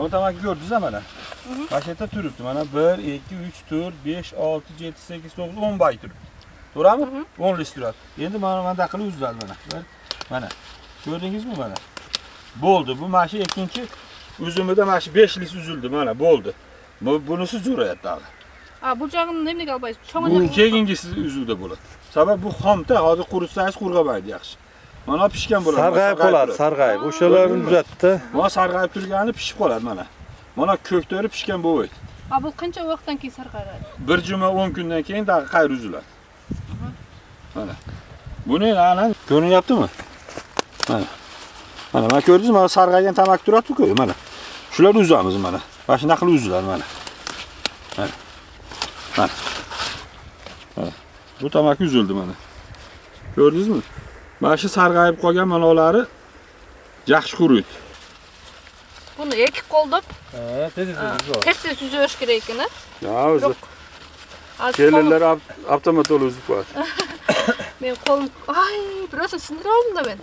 Bu tamaki gördünüz mana. Paşeta turibdi. Mana 1, 2, 3, 4, 5, 6, 7, 8, 9, 10 bay turibdi. To'g'rimi? 10 lis turadi. Endi mana qilib uziladi mana. Mana. Ko'rdingizmi mana? Bo'ldi. Bu mana shu ikkinchi uzumida mana shu 5 lis uzildi mana, bo'ldi. Bunisi zo'rayapti hali. Bu jag'ini nimaga olmaysiz? Bu keyingisi uzuvda bo'ladi. Sabab bu xomda, hozir quritsangiz qurg'amaydi yaxshi. Mana pishgan bo'ladi. Sarg'ayib qoladi, sarg'ayib. O'shalarni uzatdi. Mana sarg'ayib turgani pishib qoladi mana. Mana ko'ktori pishgan bo'lmaydi. Bu qancha vaqtdan keyin sarg'ayadi? 1 juma 10 kundan keyin qayr uziladi. Mana. Buni ana ko'rinyaptimi? Mana. Mana ko'rdingizmi? Mana sarg'aygan tamaki turadi-ku, mana. Shular uzamiz mana. Mana shunaqa qilib uziladi mana. Mana. Mana. Bu tamaki uzildi mana. Ko'rdingizmi? Mana shu sarg'ayib qolgan manolari yaxshi quriydi. Buni ekib qoldik. Tez uzirish kerak ekan. Ya, o'zi. Kelinlar avtomat uzib qo'yadi. Men qo'lim, biroz sindira oldim da men.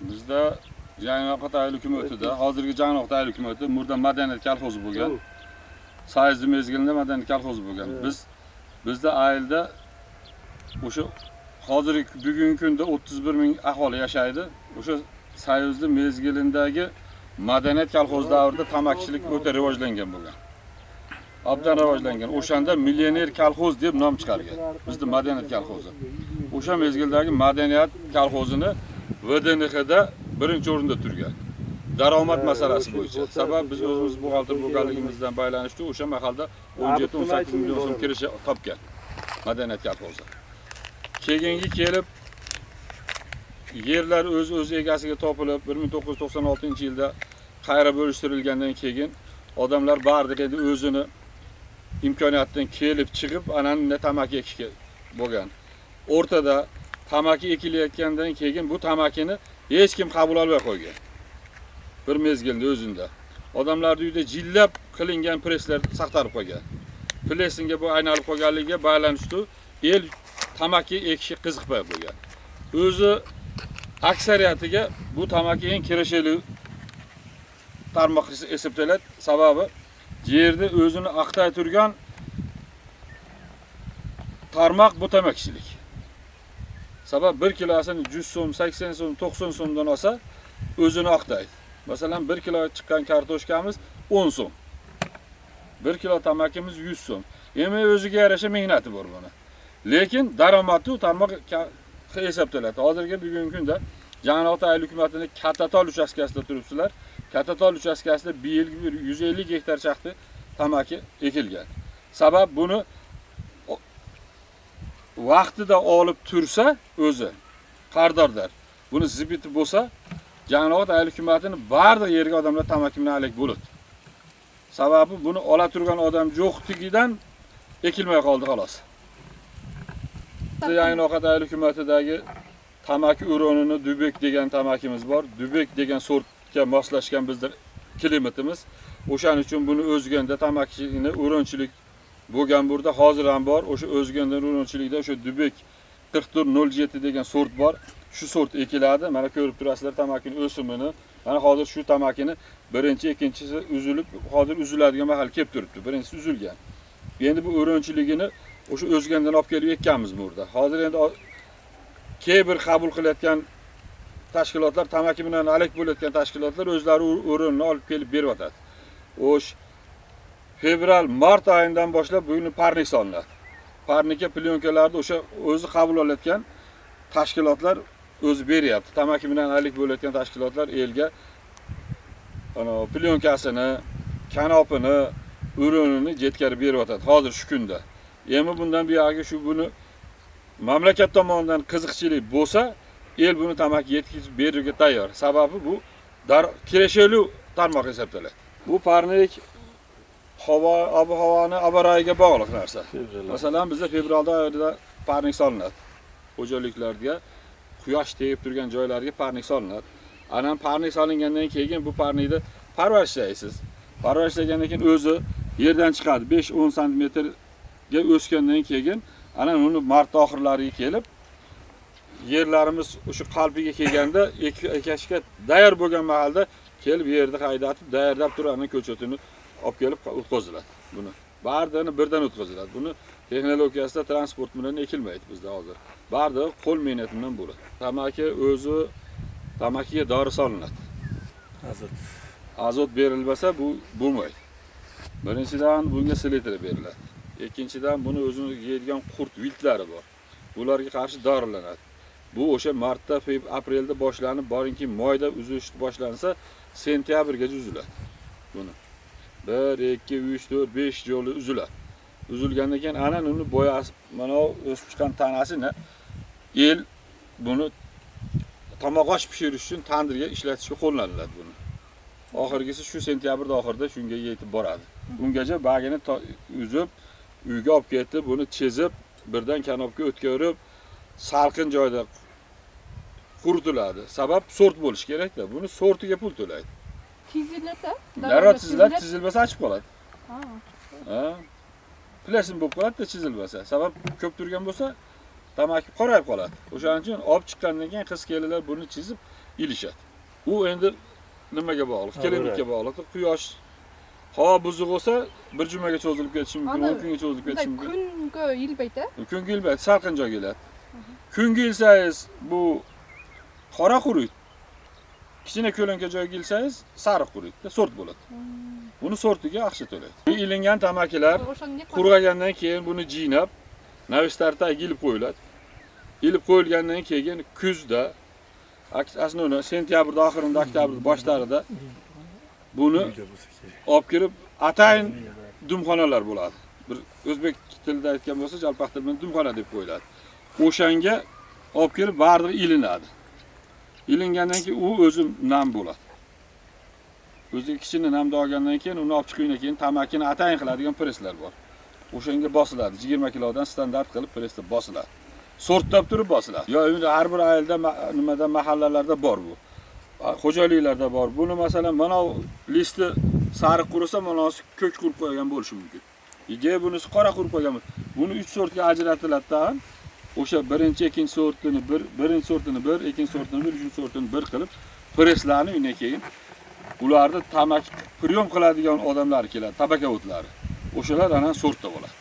Bizda Jangnoq ayil hukumatida, hozirgi Jangnoq ayil hukumati Murda madaniyat kolxozi bo'lgan. Sayozli mezgilida madaniyat kolxozi bo'lgan. Bizda ayilda o'sha hozirgi bugungi kunda 31 ming aholi yashaydi. O'sha Sayozli mezgilindagi madaniyat kolxozi davrida tamakichilik o'ta rivojlangan bo'lgan. Obdan rivojlangan. O'shanda millioner kolxoz deb nom chiqargan. Bizda madaniyat kolxozi. O'sha mezgildagi madaniyat kolxozini VDNXda birinchi o'rinda turgan. Daromad masalasi bo'yicha. Sabab biz o'zimiz buxgalter bo'lganligimizdan baylanishdi, o'sha mahalda 17-18 million so'm kirish topgan madaniyat kolxozi. Keyingi kelib yerlar o'z egasiga topilib 1996-yilda qayra bo'lishtirilgandan keyin odamlar bardiq endi o'zini imkoniyatdan kelib chiqib anani tamaki ekishga bo'lgan. O'rtada tamaki ekilayotgandan keyin bu tamakini hech kim qabul olmay qo'ygan. Bir mezgilda o'zida. Odamlar uyda jillab qilingan presslar saqtarib qo'ygan. Pressinga bu aylanib qolganligiga baylanishdi. El tamaki ekishi qiziqmay qo'ygan. O'zi aksariyatiga bu tamaki eng kirishli tarmoq hisoblanadi. Sababi yerda o'zini aqtay turgan tarmoq bu tamakichilik. Sabab 1 kilosini 100 so'm, 80 so'm, 90 so'mdan olsa o'zini aqtaydi. Masalan 1 kilo chiqqan kartoshkamiz 10 so'm. 1 kilo tamakimiz 100 so'm. Endi o'ziga yarasha mehnati bor buni. Lekin daromadi tarmoq hisoblanadi. Hozirgi bugungi kunda Jangnoq ayil hukumatining Katatol uchastkasida turibsizlar. Katatol uchastkasida bir yil 150 gektar shaxti tamaki ekilgan. Sabab buni vaqtida olib tursa o'zi qardorlar. Buni zibiti bo'lsa, Jangnoq ayil hukumatining barcha yerga odamlar tamaki bilan alik bo'ladi. Sababi buni ola turgan odam yo'qligidan ekilmay qoldi xolos. Jangnoq ayil hukumatidagi tamaki o'ronini Dubek degan tamakimiz bor. Dubek degan sortga moslashgan bizning klimatimiz. O'shaning uchun buni o'zganda tamakini o'ronchilik bo'lgan burada hozir ham bor. O'sha o'zgandan o'ronchilikda o'sha Dubek 4407 degan sort bor. Shu sort ekiladi. Mana ko'rib turasizlar tamakining o'simini. Mana hozir shu tamakini birinchi, ikkinchisi uzilib, hozir uziladigan mahal kelib turibdi. Birinchisi uzilgan. Endi bu o'ronchiligini o'sha o'zgandan olib kelib ekkanmiz burada. Hozir endi bir qabul qilayotgan tashkilotlar, tamaki bilan alik bo'layotgan tashkilotlar o'zlari o'rinni olib kelib beryotadi. O'sh fevral, mart oyidan boshlab buni parnik solinadi. Parnika plyonkalarni o'sha o'zi qabul olayotgan tashkilotlar o'zi beryapti. Tamaki bilan alik bo'layotgan tashkilotlar elga ana plyonkasini, kanopini, o'rinini yetkazib beryotadi hozir shu kunda. Endi bundan buyog'iga shu buni mamlakat tomonidan qiziqchilik bo'lsa, el buni tamaki yetkazib berishga tayyor. Sababi bu kirishli tarmoq hisoblanadi. Bu parnik ob-havoni abaroyiga bog'liq narsa. Masalan, bizda fevral oyida parnik solinadi. Xo'jaliklarga quyosh tegib turgan joylarga parnik solinadi. Ana parnik solingandan keyin bu parnikni parvarishlaysiz. Parvarishlagandan keyin o'zi yerdan chiqadi. 5-10 santimetrga o'sgandan keyin ana uni mart oxirlariga kelib yerlarimiz o'sha qalbiga kelganda ekashga tayyor bo'lgan mahalda kelib bu yerda haydatib tayyorlab turgan ko'chatini olib kelib o'tkaziladi buni. Bardini birdan o'tkaziladi. Buni texnologiyasida transport bilan ekilmaydi bizda hozir. Bardi qo'l mehnati bilan bo'ladi. Tamaki o'zi tamakiga dori solinadi. Azot berilmasa bu bo'lmaydi. Birinchidan bunga selektor beriladi. Ikkinchidan buni o'zini yeydigan qurt viltlari bor. Ularga qarshi dorilanadi. Bu o'sha martda, aprelda boshlanib, borinki moyda uzish boshlansa, sentyabrgacha uziladi. Buni 1, 2, 3, 4, 5 yo'li uziladi. Uzilgandan keyin ana uni bo'yasi, mana o'sib chiqqan tanasini el buni tomoq pishirish uchun tandirga ishlatishga qo'llaniladi buni. Oxirgisi shu sentyabrda oxirida shunga yetib boradi. Ungacha bagini uzib, uyga olib ketib, buni chizib, birdan kanopga o'tkazib, salqin joyda quritiladi. Sabab sort bo'lish kerak-da. Buni sortiga pul to'laydi. Chiziladi. Darrov chizilmasa achib qoladi. Ha. Plastin bo'lib qoladi-da chizilmasa. Sabab ko'p turgan bo'lsa, tamaki qorayib qoladi. O'shaning uchun olib chiqqandan keyin qiz-kelinlar buni chizib ilishadi. U endi nimaga bog'liq? Klimatga bog'liq. Quyosh havo buzuq bo'lsa, bir jumaga cho'zilib ketishi mumkin, 10 kunga cho'zilib ketishi mumkin. Kunga yilbaydi. Kunga yilbaydi, salqin joyga keladi. Kunga yilsangiz bu qora quriydi. Kichkina ko'lanka joyga yilsangiz sariq quriydi, sort bo'ladi. Buni sortiga ақша to'laydi. Bu ilingan tamakilar qurg'agandan keyin buni jinab, navistarda ilib qo'yiladi. Ilib qo'yilgandan keyin kuzda, aslida sentyabrda oxirida, oktyabrda boshlarida buni olib kirib atayin dumxonalar bo'ladi. Bir o'zbek tilida aytgan bo'lsa, jalpaq tilda dumxona deb qo'yiladi. O'shanga olib kirib barda ilinadi. Ilingandan keyin u o'zi nam bo'ladi. O'zi kichkina namda olgandan keyin uni olib chiqqandan keyin tamakini atayin qiladigan preslar bor. O'shanga bosiladi. 20 kilodan standart qilib presda bosiladi. Sortlab turib bosiladi. Yo endi har bir oilada nimada mahallalarda bor bu. Xo'jaliklarda bor. Buni masalan mana listi sariq qursa, mana ko'k qurib qo'ygan bo'lishi mumkin. Ega bunisi qora qurib qo'ygan. Buni 3 sortga ajratiladi. O'sha birinchi, ikkinchi sortini birinchi sortini ikkinchi sortini uchinchi sortini qilib preslarni undan keyin ularda tamaki priyom qiladigan odamlar keladi, tabaka o'tlari. O'shalar ana sortda bo'ladi.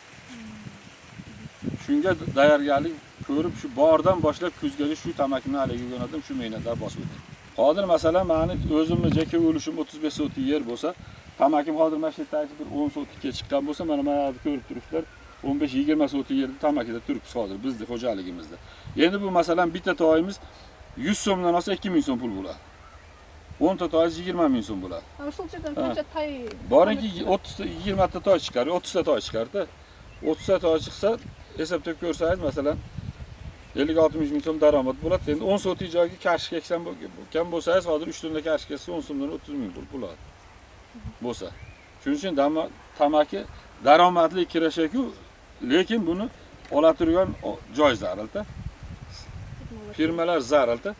Shunga tayyorgarlik ko'rib, shu bordan boshlab kuzgacha shu tamakini haliga yo'nadim, shu mehnatlar bosib o'tdim. Hozir masalan, meni o'zimni jaka o'lishim 35 sotik yer bo'lsa, tamakim hozir mana shu yerda bir 10 sotikka chiqqan bo'lsa, mana yerda ko'rib turibsizlar, 15-20 sotik yerda tamakida turibmiz hozir bizning xo'jaligimizda. Endi bu masalan bitta toyimiz 100 so'mdan olsa 2000 so'm pul bo'ladi. 10 ta toy 20 ming so'm bo'ladi. O'sha yerdan qancha toy? Borinki 20 ta toy chiqar, 30 ta toy chiqardi. 30 ta toy chiqsa, hisoblab ko'rsangiz masalan 50-60 ming so'm daromad bo'ladi. Endi 10 sotik joyga karshik eksan bo'lsangiz, hozir 3 tunda karshik eksa 10 so'mdan 30 ming pul bo'ladi. Bo'lsa. Shuning uchun tamaki daromadli kirashaku, lekin buni ola turgan joy zararda. Firmalar zararda.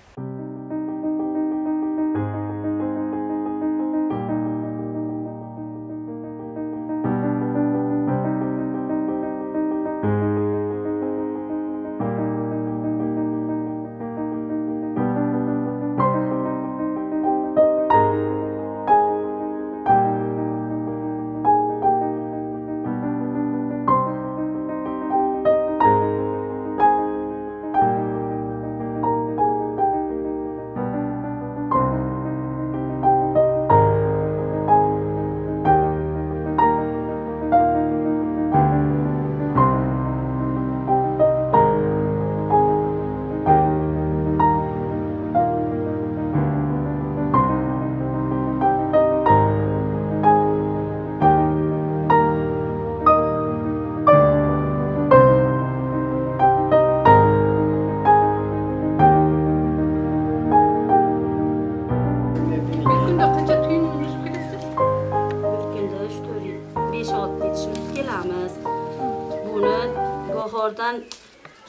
Bahordan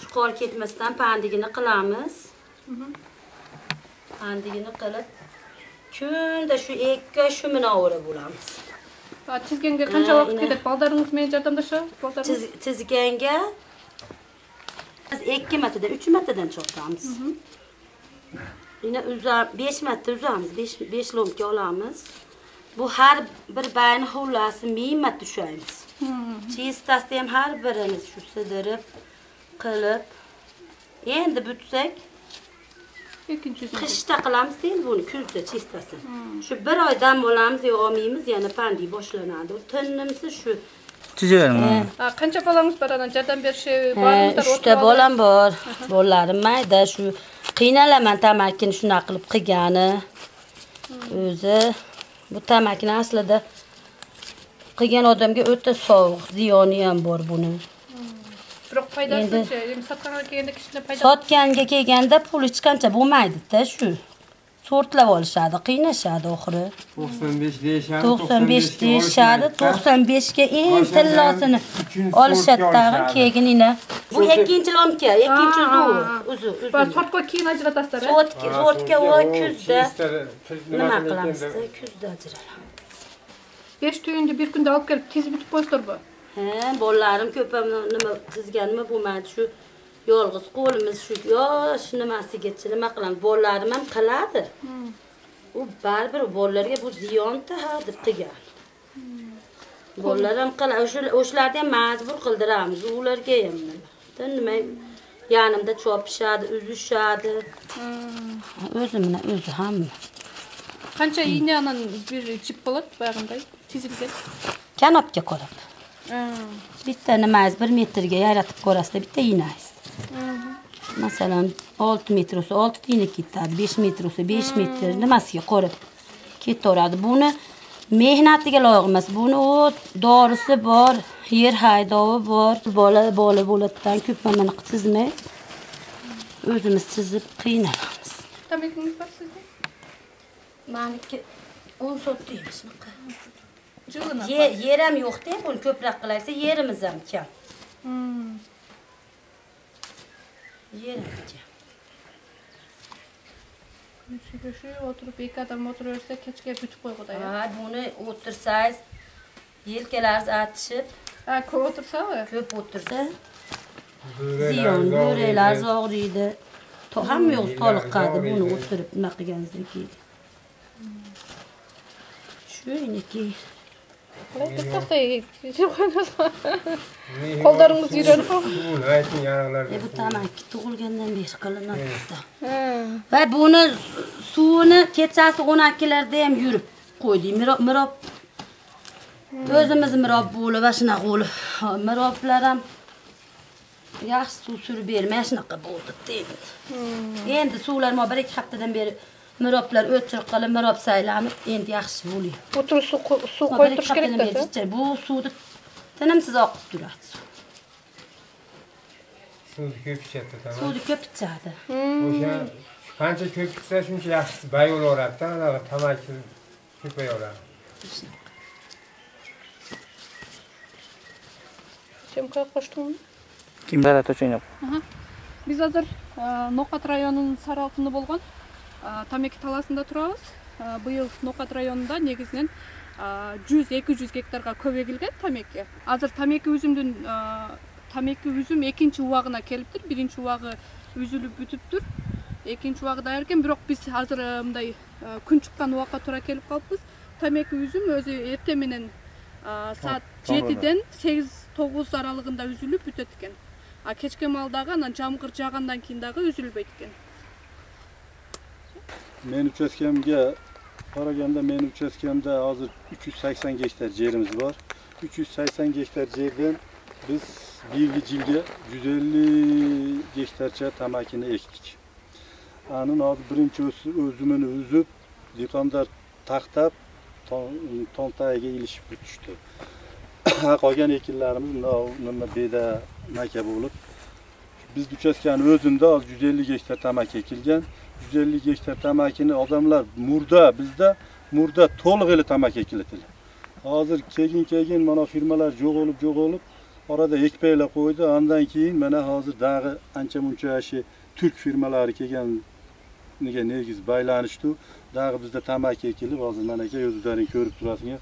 şu qor ketmasdan pandigini qilamiz. Pandigini qilib, kunda shu ekka shu minavora bo'lamiz. Chizganga qancha vaqt ketadi? Baldaringiz men yordamlasha? Chizganga biz 2 martadan, 3 martadan cho'qamiz. Yine 5 metre uzamiz, 5 lomka olamiz. Bu her bir bayni hullasi 1000 metre düşeymiz. Çistasi ham her birimiz şu sidirib, qilib. Endi bütsek, qishda qilamiz deydi buni, kuzda chistasi. Şu bir oydan olamiz, yog'maymiz, yana pandi boshlanadi. O tinnimsi şu. Tüzüyorum. Qancha bolangiz bor ana jardam berishi boringizlar? 3 ta bolam bor. Bolalarim mayda shu qiynalaman tamakini shuna qilib qilgani. O'zi bu tamakini aslida qilgan odamga o'ta sovuq, ziyoni ham bor buni. Biroq foydasi-chi? Sotqonga kelganda kichkina foyda. Sotganga kelganda pul hech qancha bo'lmaydi-da shu. Sortlab olishadi, qiynashadi oxiri. 95 deyishadi. 95 deyishadi. 95 ga eng tillosini olishadi keyin ina. Bu ikkinchi lomka, ikkinchi uzu. Sotqo keyin ajratasizlar. Sortga o kuzda nima qilamiz? Kuzda ajralamiz. 5 tuyunni bir kunda olib kelib tez bitib qo'yibdir bu. Bolalarim ko'p ham nima qizganimi bo'lmaydi shu. Yolg'iz qo'limiz shu yosh nimasigacha nima qilamiz? Bolalarim ham qiladi. U baribir bolalarga bu ziyonda deb qilgan. Bolalar ham qiladi. O'shalarni ham majbur qildiramiz. Ularga ham nima yanimda chopishadi, uzishadi. O'zimni o'zi hamma. Qancha ignaning bir chip bo'ladi bag'inday tizilgan? Kanopga qo'yib. Bitta nimangiz 1 metrga yaratib ko'rasizlar, bitta iynangiz. Masalan 6 metr olsa 6 tiyna ketadi, 5 metr olsa 5 metr nimasiga qo'rib ketaveradi. Buni mehnatiga loyiq emas. Buni o dorisi bor, yer haydovi bor. Bola bo'ladidan ko'p mana chizmay o'zimiz chizib qiynalamiz. Tamakiniz bor sizda? Meniki 10 sot deymiz. Jig'ini. Yer ham yo'q-da, buni ko'proq qilaysa yerimiz ham kam. Yer ham kam. Shu o'tirib ikki odam o'tiraversa kechga bitib qo'yg'uda. Ha, buni o'tirsangiz yelkalaringiz achishib, ko'p o'tirsa-ku. ko'p o'tirsa ziyon, bo'raylar og'riydi. Hamma yo'q toliqqadi buni o'tirib nima qilganingizdan keyin. Shuniki. Qo'llaringiz yuradi. Bu tamaki tug'ilgandan beri qilinadi. Va buni suvini kechasi 12larda ham yurib qo'ydik. Mirob o'zimiz mirob bo'lib va shunaqa bo'lib. Miroblar ham yaxshi suv surib bermay shunaqa bo'ldi dedi. Endi suvlar 1-2 haftadan beri miroblar o'chir qilib, mirob saylanib, endi yaxshi bo'lyapti. O'tirib suv qo'yib kerak-da. Bu suvni tinimsiz oqib turadi. Suvni ko'p ichadi, tamam. Suvni ko'p ichadi. O'sha qancha ko'p ichsa shuncha yaxshi bayo'laveradi-da, anaqa tamaki ko'payaveradi. Chemka qo'shdingmi? Kimlar o'ynab? Biz hozir No'qat rayonining Saralqinda bo'lgan tamaki talasida turamiz. Bu yil No'qat rayonida negizdan 100-200 gektarga ko'p ekilgan tamaki. Hozir tamaki üzüm ikinchi uvog'ina kelibdir. Birinchi uvog'i üzülib bitibdir. Ikkinchi uvog'i tayyorkan, biroq biz hozir bunday kun chiqqan vaqtga to'g'ri kelib qolibmiz. Tamaki üzüm o'zi ertaminan soat 7dan 8-9 aralığında üzülüp bitadi ekan. Kechki maldaga jamg'ir jag'andan keyin dag'i üzülbeydi ekan. Men uchastkamga qaraganda men uchastkamda hozir 380 gektar yerimiz bor. 380 gektar yerdan biz bir yilga 150 gektarcha tamakini ekdik. Anın hozir birinchi o'zimini uzib, dehqonlar taqtab tontaga ilishib bitishdi. Qolgan ekinlarimiz nima beda maka bo'lib, biz uchastkani o'zida 150 gektar tamaki ekilgan. 150 gektar tamakini odamlar bizda murda to'liq eli tamaki ekilatildi. Hozir keyin mana firmalar yo'g'olib orada ekpaylar qo'ydi. Ondan keyin mana hozir dag'i ancha muncha shu turk firmalari kelganiga negiz baylanishdi. Dag'i bizda tamaki ekilib, hozir mana aka o'zlaring ko'rib turasizlar.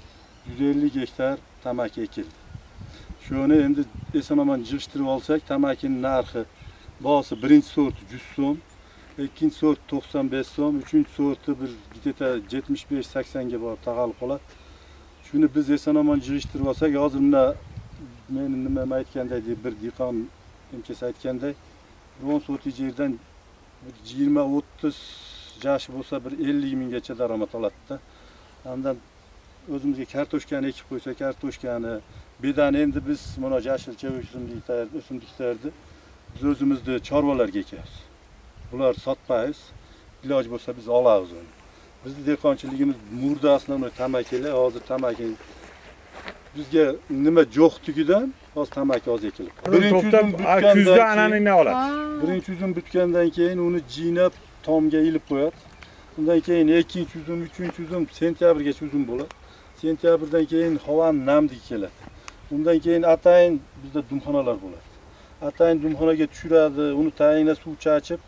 150 gektar tamaki ekildi. Shuni endi esamoman yig'ishtirib olsak, tamakining narxi bosi birinchi sort 100 so'm, Ikkinchi sort 95 so'm, uchinchi sorti bir gideta 75-80 ga borib taqalib qoladi. Shuni biz eson-omon yig'ishtirib olsak, hozir mana men nima aytganday bir dehqon imkasi aytganday, 10 sotli yerdan 20-30 yosh bo'lsa bir 50 minggacha daromad oladi-da. Undan o'zimizga kartoshkani ekib qo'ysa, kartoshkani bedani endi biz mana yashilcha o'simliklarni biz o'zimizda chorvalarga ekamiz. Bular sotmaymiz. İloj bo'lsa biz olamiz uni. Bizning dehqonchiligimiz murda aslan tamakilar, hozir tamaki bizga nima yo'qligidan hozir tamaki oz ekilib. Kuzda anani nima oladi? Birinchi uzum bitgandan keyin uni jinab tomga ilib qo'yadi. Undan keyin ikkinchi uzum, uchinchi uzum sentyabrgacha uzum bo'ladi. Sentyabrdan keyin havo namdek keladi. Undan keyin atayin bizda dumxonalar bo'ladi. Atayin dumxonaga tushiradi, uni tayinla suv chachib,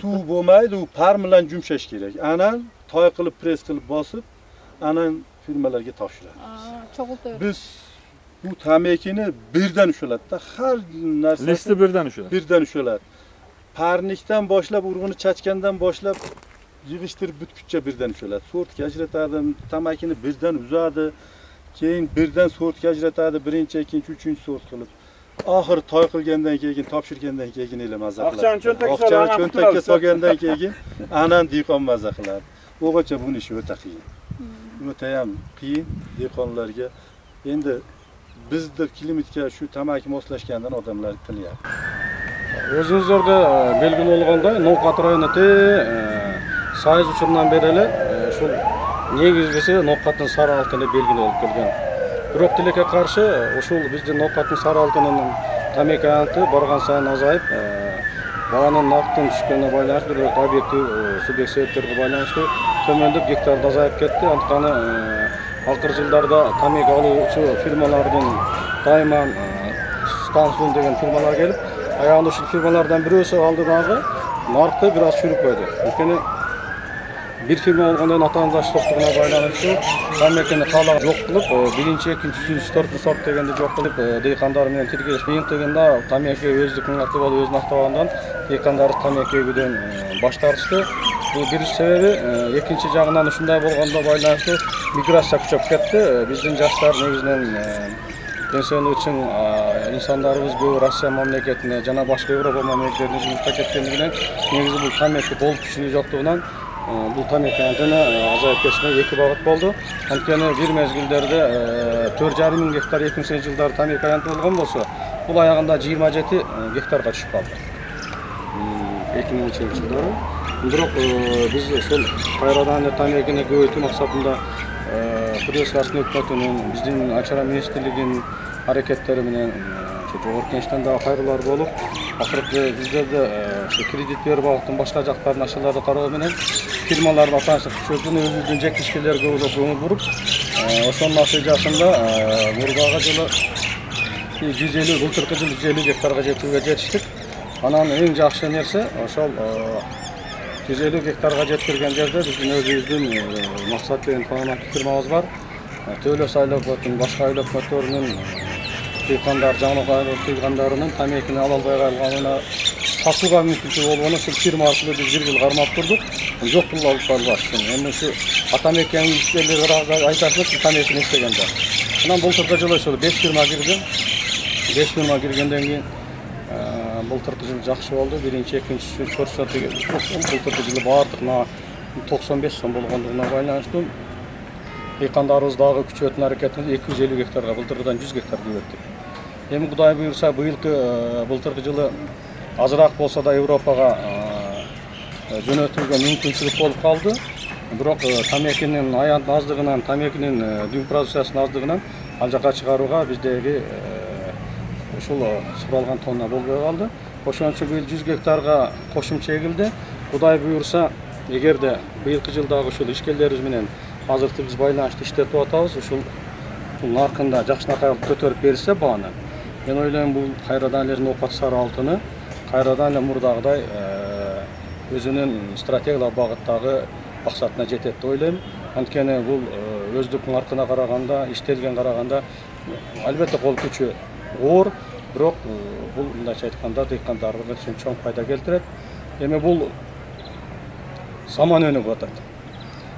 suv bo'lmaydi, u par bilan yumshash kerak. Anan toy qilib press qilib bosib, anan firmalarga topshiramiz. Biz bu tamakini birdan ushlatdi. Har narsa listi birdan ushlatdi. Birdan ushlatdi. Parnikdan boshlab, urg'uni chachgandan boshlab yig'ishtirib bitguncha birdan ushlatdi. Sortga ajratadi, tamakini birdan uzadi, keyin birdan sortga ajratadi, birinchi, ikkinchi, uchinchi sort qilib. Oxir toy qilgandan keyin, topshirgandan keyin ele maza qiladi. Oqchani cho'ntakka solgandan keyin anan dehqon maza qiladi. O'g'acha buni ishi o'ta qiyin. O'ta ham qiyin dehqonlarga. Endi bizda klimatga shu tamaki moslashgandan odamlar qilyapti. O'zingizlarda belgili bo'lganday, Novqat rayonida sayz uchundan beri shu negizgisi Novqatning sari altini belgili bo'lib kelgan. Biroq tilakka qarshi o'sha bizning Novqatning sari altinining tamaki borgan sayin azayib, бағаның narxdan tushganiga байланышты, biroq obyektiv subyektivlarga байланышты төмендеп gektarda azayib ketdi. Antiqani oxirgi yillarda tamaki oluvchi firmalardan Tayman, Stansun degan firmalar kelib, ayağında şu firmalardan birisi aldığında narxı biraz çürük koydu. Çünkü bir firma olğandan vatandaşlıqlarına baylanışdı. Tamekini qalaq yo'q qilib, birinchi, ikkinchi, uchinchi, to'rtinchi sort deganda yo'q qilib, dehqonlar bilan tirkalish qiyin tameki o'zlikning aqtiboda o'z maqtagandan dehqonlar tamekidan bosh tortishdi. Bu birinchi sababi, ikkinchi jag'idan shunday bo'lganda baylanishdi, migratsiya kuchayib ketdi. Bizning yoshlar negizdan pensiyon uchun insonlarimiz bu Rossiya mamlakatine, jana boshqa Yevropa mamlakatlarine жұмысқа ketganligidan negizi bu tamaki bol kuchli yo'qligidan bu tamekini azayib ketishine iki бағыт bo'ldi. Antkeni bir mezgillarda 4,5 ming gektar 2000-yillar tameki bo'lgan bo'lsa, bu ayağında 27 gektarga tushib qoldi. 2000-yillar. Biroq biz sol qayradan tamekini ko'paytirish maqsadida Press-Rasmi hükümetinin, bizning Achara ministerligining hareketleri bilen Orkenç'ten daha hayırlar bulup, ahirette bizlerde kredit verip altın başka jakların aşılarda kararı bilen firmalarla tanıştık. Çözünü özümüzün cek işçilerine uzaklığı vurup, onun natijasında Murgağa yılı 150, былтыркы yıl 150 gektarga жетишtik. Anan en жақсы nerse, ошол 150 gektarga жеткирген жерде биздин өзүбүздүн максаттуу фономатик фирмабыз бар. Төлө сайлап өтүн башка айлап өтөрүнүн dehqonlar жаңылык кылгандарынын тамекини ала албай калганына сатууга мүмкүнчүлүк болгону ушул фирма аркылуу биз 1 жыл кармап турдук. Жок кылып алып барбаштын. Эми ушу атамекенин ишкерлери айтасыздар тамекини иштегенде. Анан былтыркы жылы ошол 5 фирма кирди. 5 фирма киргенден кийин былтыркы жыл жакшы болду. Биринчи, экинчи, үчүнчү сорту былтыркы жылы баардыгына 95 сом болгондугуна байланыштуу. Dehqonlarimiz dagы күчөтүн аракетин 250 гектарга былтыркыдан 100 гектар көбөйттүк. Эми Кудай буйрса былтыркы жылы азыраак болсо да Европага жөнөтүүгө мүмкүнчүлүк болуп калды. Бирок тамекинин аянтын аздыгынан, тамекинин дүң продукциясынын аздыгынан ал жака чыгарууга биздеги ушул суралган тонна болбой калды. Ошон үчүн быйыл 100 гектарга кошумча эгилди. Кудай буйрса, эгерде быйылкы жылдагы ушул ишкерлерибиз менен азыркы биз байланышты иштетип атабыз. Ушул наркында жакшынакай көтөрүп берсе бааны. Мен ойлойм бул кайрадан эле Новкат сары алтыны кайрадан эле мурдагыдай өзүнүн стратегиялык багыттагы максатына жетет деп ойлойм. Анткени бул өздүк наркына караганда, иштелген караганда албетте кол күчү оор, бирок бул мындайча айтканда дehqonдарга чоң пайда келтирет. Эми бул заман өнүгүп атат.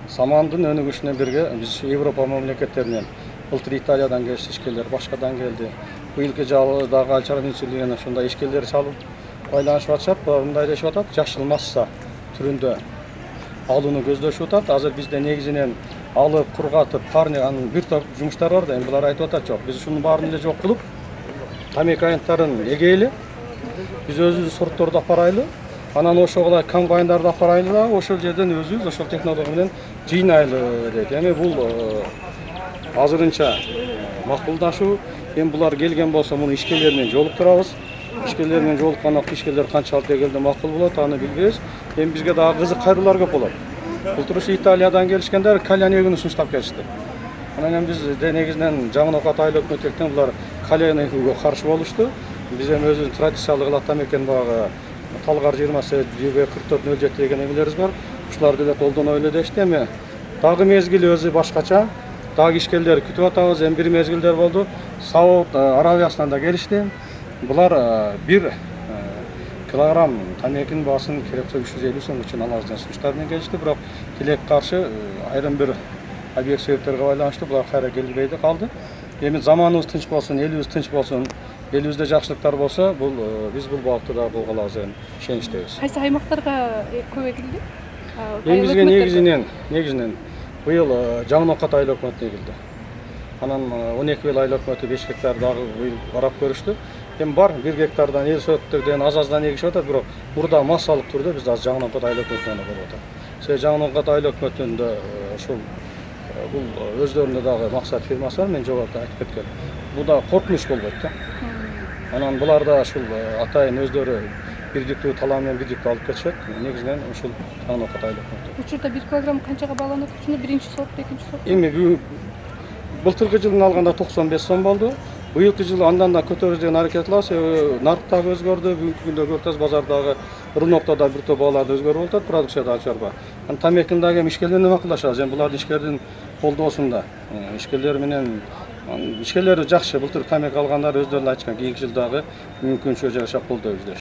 Замандын өнүгүшүнө бирге биз Европа мамлекеттеринен былтыр Италиядан келишти ишкерлер, башкадан келди. Быйылкы жылы дагы Алчар министрлигинен ушундай ишкерлер чалып байланышып атышат. Мындай дешип атат, жашыл масса түрүндө алууну көздөшүп атат. Азыр бизде негизинен алып, кургатып, парник анын бир топ жумуштар бар да, эми булар айтып атат жок. Биз ушунун баарын эле жок кылып, тамеки аянттарын эгейли, биз өзүбүз сортторду апарайлы, анан ошого комбайндарды апарайлы да, ошол жерден өзүбүз ошол технология менен жыйнайлы дейт. Эми бул азырынча макулдашуу. Эми булар келген болсо муну ишкерлер менен жолуктурабыз. Ишкерлер менен жолуккан убакта ишкерлер канчалык дегенде макул болот, аны билбейбиз. Эми бизге дагы кызык кайрылар көп болот. Былтыр ушу Италиядан келишкендер кальян эгүүнү сунуштап келишти. Анан эми биз негизинен жаңы Ноокат айыл өкмөттүктөн булар кальян эгүүгө каршы болушту. Биз эми өзүбүздүн традициялык тамекен багы Талгар 27 4407 деген эмелерибиз бар. Ушуларды эле колдоно эле дешти. Эми дагы мезгили өзү башкача. Дагы ишкерлер күтүп атабыз. Эми бир мезгилдер болду. Сауд Аравиясынан да келишти. Булар 1 килограмм тамекинин баасын керексе 350 сом үчүн алабыз деген сунуштар менен келишти. Бирок тилекке каршы айрым бир объект себептерге байланыштуу булар кайра келбейди калды. Эми заманыбыз тынч болсун, элибиз тынч болсун, элибизде жакшылыктар болсо, биз бул багытта да кол калабыз деген ишеничтебиз. Кайсы аймактарга көп эгилди? Эми бизге негизинен быйыл жаңы Ноокат айыл өкмөтүнө эгилди. Анан 12 айыл өкмөтү 5 гектар дагы быйыл барап көрүштү. Эми бар 1 гектардан эл сөттөрдөн аз-аздан эгишип атат, бирок мурда массалык түрдө биз азыр жаңы Ноокат айыл өкмөтүнө болуп атат. Себеби жаңы Ноокат айыл өкмөтүндө ушул бул өздөрүнүн дагы максат фирмасы бар, мен жогоруда айтып кеткен. Бул да коркунуч болбойт да. Анан булар да ушул атайын өздөрү бирдиктүү талаа менен бирдикти алып кетишет. Негизинен ушул жаңы Ноокат айыл өкмөтү. Учурда 1 килограмм канчага бааланат? Ушуну биринчи сорт, экинчи сорт? Эми былтыркы жылын алганда 95 сом болду. Быйылкы жылы андан да көтөрүш деген аракет кылабыз. Нарк дагы өзгөрдү. Бүгүнкү күндө көрсөз базардагы рынокто да бир топ баалар өзгөрүп атат, продукцияда ачарба. Анан тамекин дагы ишкерлер менен макулдашабыз. Эми буларды ишкердин колдоосунда. Ишкерлер менен ишкерлер жакшы. Былтыр тамек алгандар өздөрү айтышкан, кийинки жылдагы мүмкүнчө жашап колдойбуз деп.